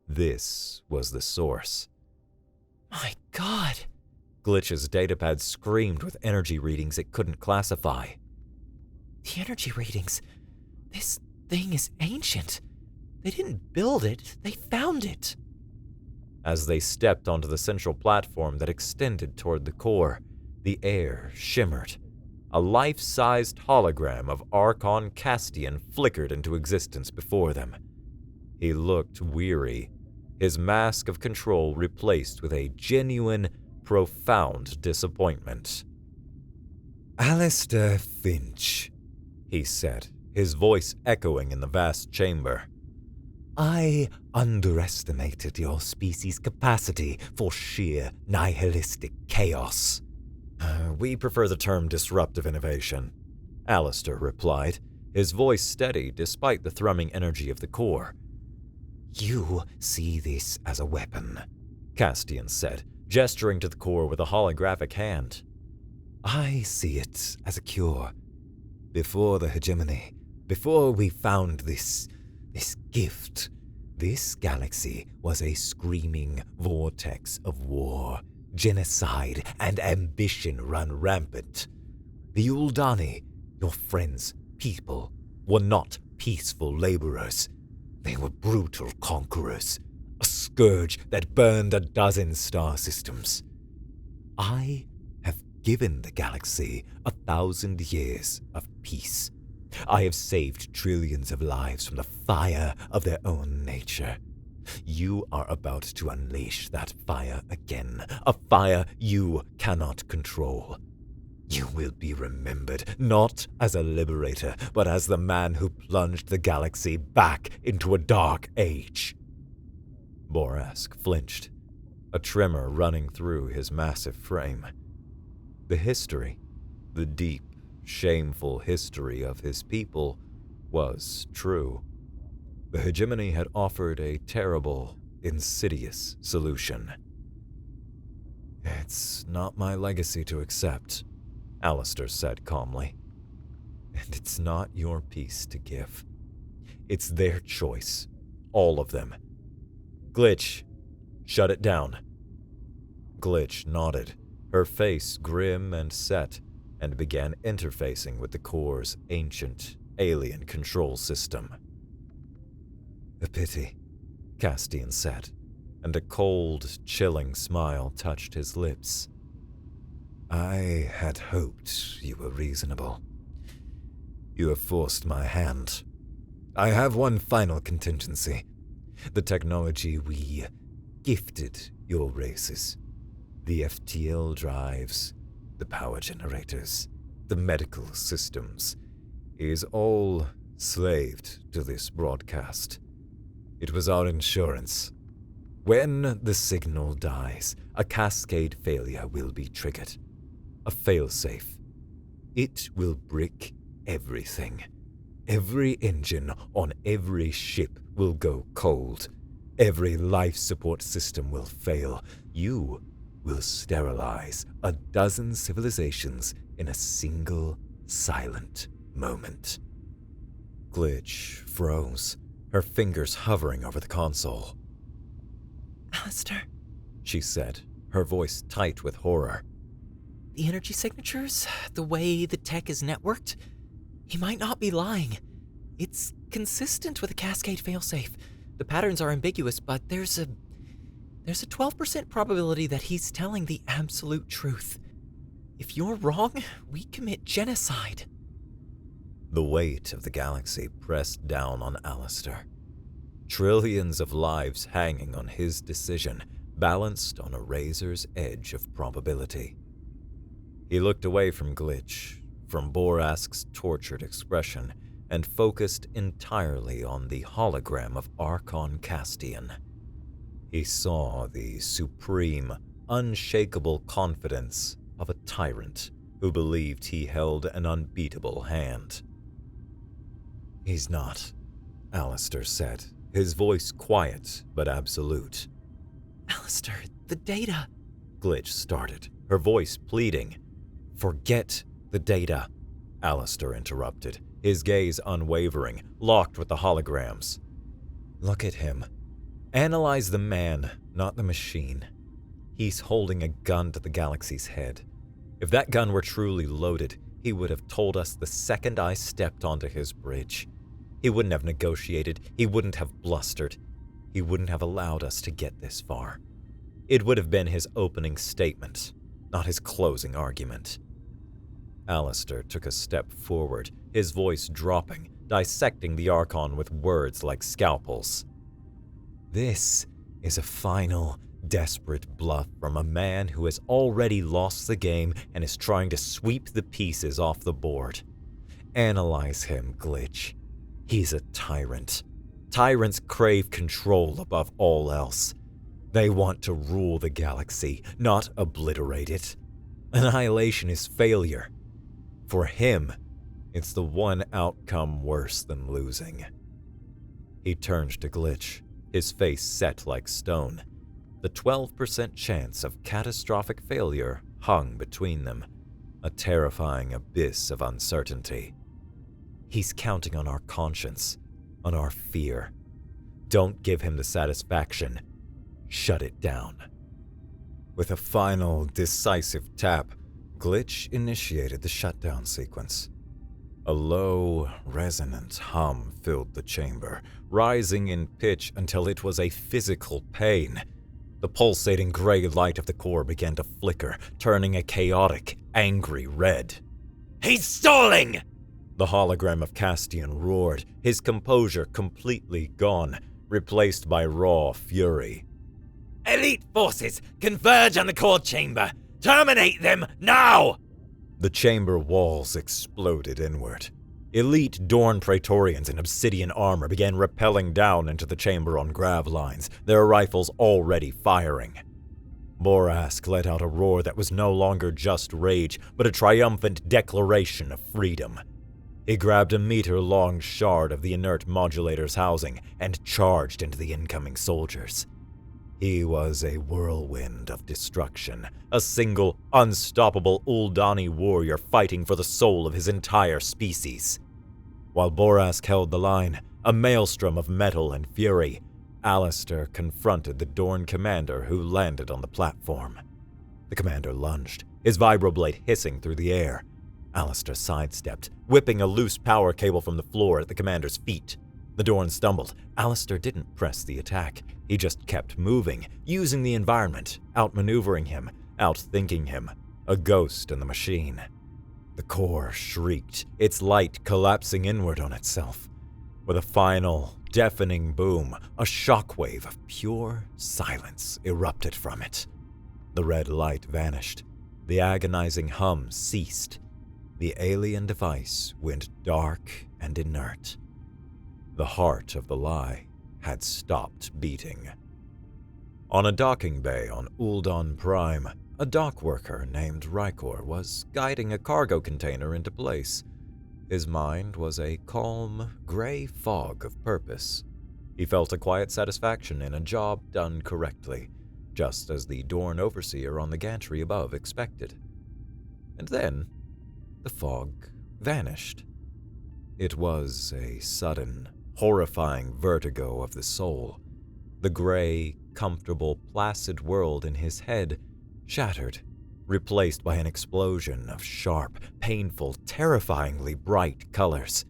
This was the source. My God! Glitch's datapad screamed with energy readings it couldn't classify. The energy readings. This thing is ancient. They didn't build it, they found it. As they stepped onto the central platform that extended toward the core, the air shimmered. A life-sized hologram of Archon Castian flickered into existence before them. He looked weary, his mask of control replaced with a genuine, profound disappointment. Alistair Finch, he said, his voice echoing in the vast chamber. I underestimated your species' capacity for sheer nihilistic chaos. We prefer the term disruptive innovation, Alistair replied, his voice steady despite the thrumming energy of the core. You see this as a weapon, Castian said, gesturing to the core with a holographic hand. I see it as a cure. Before the hegemony, before we found this gift, this galaxy was a screaming vortex of war, genocide, and ambition run rampant. The Uldani, your friends, people, were not peaceful laborers. They were brutal conquerors, a scourge that burned a dozen star systems. I have given the galaxy 1,000 years of peace. I have saved trillions of lives from the fire of their own nature. You are about to unleash that fire again, a fire you cannot control. You will be remembered not as a liberator, but as the man who plunged the galaxy back into a dark age. Borask flinched, a tremor running through his massive frame. The history, the deep, shameful history of his people, was true. The hegemony had offered a terrible, insidious solution. It's not my legacy to accept, Alistair said calmly. And it's not your peace to give. It's their choice, all of them. Glitch, shut it down. Glitch nodded, her face grim and set, and began interfacing with the core's ancient, alien control system. A pity, Castian said, and a cold, chilling smile touched his lips. I had hoped you were reasonable. You have forced my hand. I have one final contingency. The technology we gifted your races. The FTL drives, the power generators, the medical systems, is all slaved to this broadcast. It was our insurance. When the signal dies, a cascade failure will be triggered. A failsafe. It will brick everything. Every engine on every ship will go cold. Every life support system will fail. You will sterilize a dozen civilizations in a single silent moment. Glitch froze, her fingers hovering over the console. Alistair, She said, her voice tight with horror. the energy signatures, the way the tech is networked, he might not be lying. It's consistent with a cascade failsafe. The patterns are ambiguous, but there's a 12% probability that he's telling the absolute truth. If you're wrong, we commit genocide. The weight of the galaxy pressed down on Alistair. Trillions of lives hanging on his decision, balanced on a razor's edge of probability. He looked away from Glitch, from Borask's tortured expression, and focused entirely on the hologram of Archon Castian. He saw the supreme, unshakable confidence of a tyrant who believed he held an unbeatable hand. He's not, Alistair said, his voice quiet but absolute. Alistair, the data. Glitch started, her voice pleading. Forget the data, Alistair interrupted, his gaze unwavering, locked with the holograms. Look at him. Analyze the man, not the machine. He's holding a gun to the galaxy's head. If that gun were truly loaded, he would have told us the second I stepped onto his bridge. He wouldn't have negotiated, he wouldn't have blustered. He wouldn't have allowed us to get this far. It would have been his opening statement, not his closing argument. Alistair took a step forward, his voice dropping, dissecting the Archon with words like scalpels. This is a final, desperate bluff from a man who has already lost the game and is trying to sweep the pieces off the board. Analyze him, Glitch. He's a tyrant. Tyrants crave control above all else. They want to rule the galaxy, not obliterate it. Annihilation is failure. For him, it's the one outcome worse than losing. He turned to Glitch, his face set like stone. The 12% chance of catastrophic failure hung between them, a terrifying abyss of uncertainty. He's counting on our conscience, on our fear. Don't give him the satisfaction. Shut it down. With a final, decisive tap, Glitch initiated the shutdown sequence. A low, resonant hum filled the chamber, rising in pitch until it was a physical pain. The pulsating gray light of the core began to flicker, turning a chaotic, angry red. He's stalling! The hologram of Castian roared, his composure completely gone, replaced by raw fury. Elite forces converge on the core chamber! Terminate them now! The chamber walls exploded inward. Elite Dorn Praetorians in obsidian armor began rappelling down into the chamber on grav lines, their rifles already firing. Borask let out a roar that was no longer just rage, but a triumphant declaration of freedom. He grabbed a meter-long shard of the inert modulator's housing and charged into the incoming soldiers. He was a whirlwind of destruction, a single, unstoppable Uldani warrior fighting for the soul of his entire species. While Borask held the line, a maelstrom of metal and fury, Alistair confronted the Dorn commander who landed on the platform. The commander lunged, his vibroblade hissing through the air. Alistair sidestepped, whipping a loose power cable from the floor at the commander's feet. The Dorn stumbled. Alistair didn't press the attack. He just kept moving, using the environment, outmaneuvering him, outthinking him, a ghost in the machine. The core shrieked, its light collapsing inward on itself. With a final, deafening boom, a shockwave of pure silence erupted from it. The red light vanished. The agonizing hum ceased. The alien device went dark and inert. The heart of the lie had stopped beating. On a docking bay on Uldon Prime, a dock worker named Rykor was guiding a cargo container into place. His mind was a calm, gray fog of purpose. He felt a quiet satisfaction in a job done correctly, just as the Dorn overseer on the gantry above expected. And then, the fog vanished. It was a sudden, horrifying vertigo of the soul. The gray, comfortable, placid world in his head shattered, replaced by an explosion of sharp, painful, terrifyingly bright colors.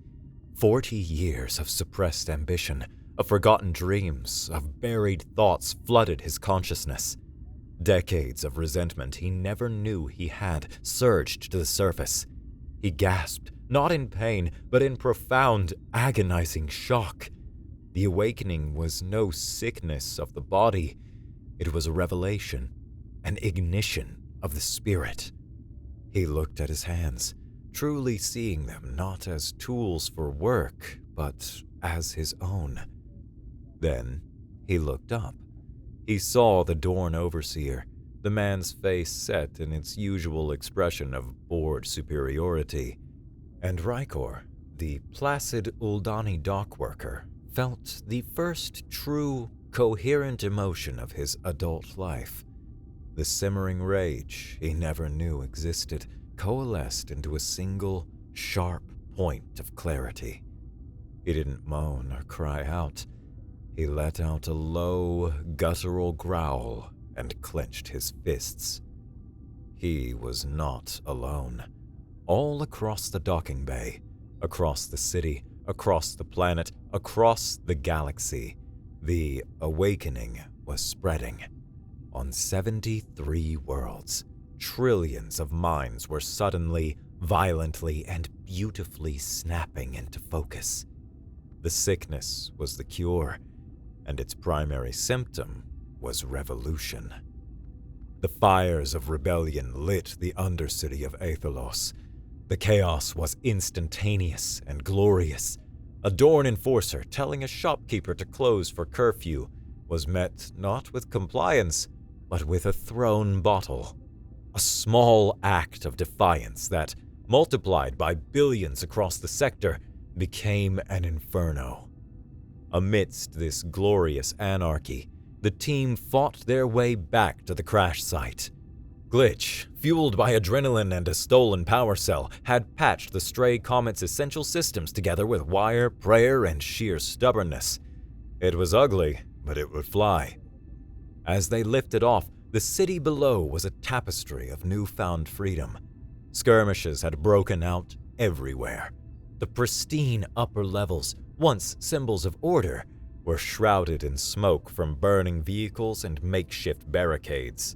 40 years of suppressed ambition, of forgotten dreams, of buried thoughts flooded his consciousness. Decades of resentment he never knew he had surged to the surface. He gasped, not in pain, but in profound, agonizing shock. The awakening was no sickness of the body. It was a revelation, an ignition of the spirit. He looked at his hands, truly seeing them not as tools for work, but as his own. Then he looked up. He saw the Dorn overseer, the man's face set in its usual expression of bored superiority. And Rykor, the placid Uldani dock worker, felt the first true, coherent emotion of his adult life. The simmering rage he never knew existed coalesced into a single, sharp point of clarity. He didn't moan or cry out. He let out a low, guttural growl and clenched his fists. He was not alone. All across the docking bay, across the city, across the planet, across the galaxy, the awakening was spreading. On 73 worlds, trillions of minds were suddenly, violently, and beautifully snapping into focus. The sickness was the cure, and its primary symptom was revolution. The fires of rebellion lit the undercity of Aethelos. The chaos was instantaneous and glorious. A Dorn enforcer telling a shopkeeper to close for curfew was met not with compliance, but with a thrown bottle. A small act of defiance that, multiplied by billions across the sector, became an inferno. Amidst this glorious anarchy, the team fought their way back to the crash site. Glitch, fueled by adrenaline and a stolen power cell, had patched the stray comet's essential systems together with wire, prayer, and sheer stubbornness. It was ugly, but it would fly. As they lifted off, the city below was a tapestry of newfound freedom. Skirmishes had broken out everywhere. The pristine upper levels, once symbols of order, were shrouded in smoke from burning vehicles and makeshift barricades.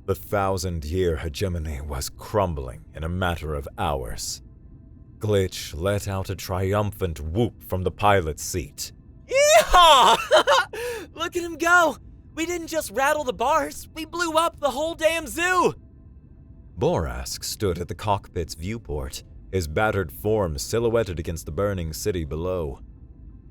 The 1,000-year hegemony was crumbling in a matter of hours. Glitch let out a triumphant whoop from the pilot's seat. Yeehaw! Look at him go! We didn't just rattle the bars, we blew up the whole damn zoo! Borask stood at the cockpit's viewport, his battered form silhouetted against the burning city below.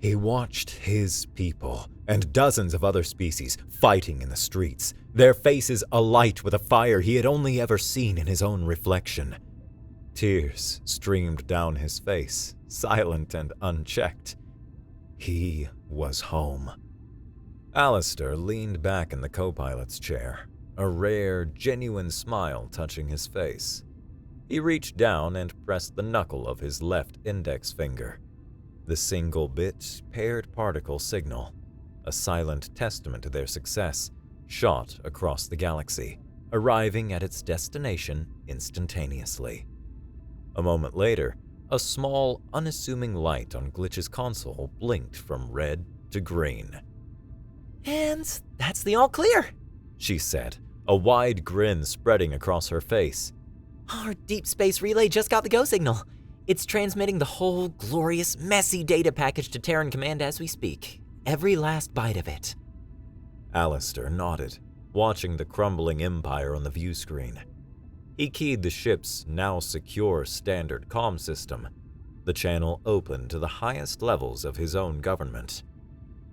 He watched his people and dozens of other species fighting in the streets, their faces alight with a fire he had only ever seen in his own reflection. Tears streamed down his face, silent and unchecked. He was home. Alistair leaned back in the co-pilot's chair, a rare, genuine smile touching his face. He reached down and pressed the knuckle of his left index finger. The single-bit, paired particle signal, a silent testament to their success, shot across the galaxy, arriving at its destination instantaneously. A moment later, a small, unassuming light on Glitch's console blinked from red to green. And that's the all clear, She said, a wide grin spreading across her face. Our deep space relay just got the go signal. It's transmitting the whole glorious, messy data package to Terran Command as we speak. Every last byte of it. Alistair nodded, watching the crumbling empire on the view screen. He keyed the ship's now secure standard comm system. The channel open to the highest levels of his own government.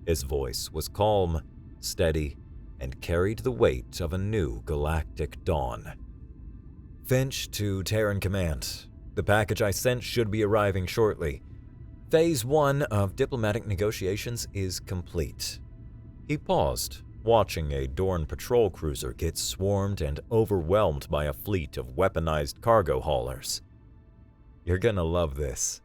His voice was calm, steady, and carried the weight of a new galactic dawn. Finch to Terran Command. The package I sent should be arriving shortly. Phase 1 of diplomatic negotiations is complete. He paused, watching a Dorn patrol cruiser get swarmed and overwhelmed by a fleet of weaponized cargo haulers. You're gonna love this.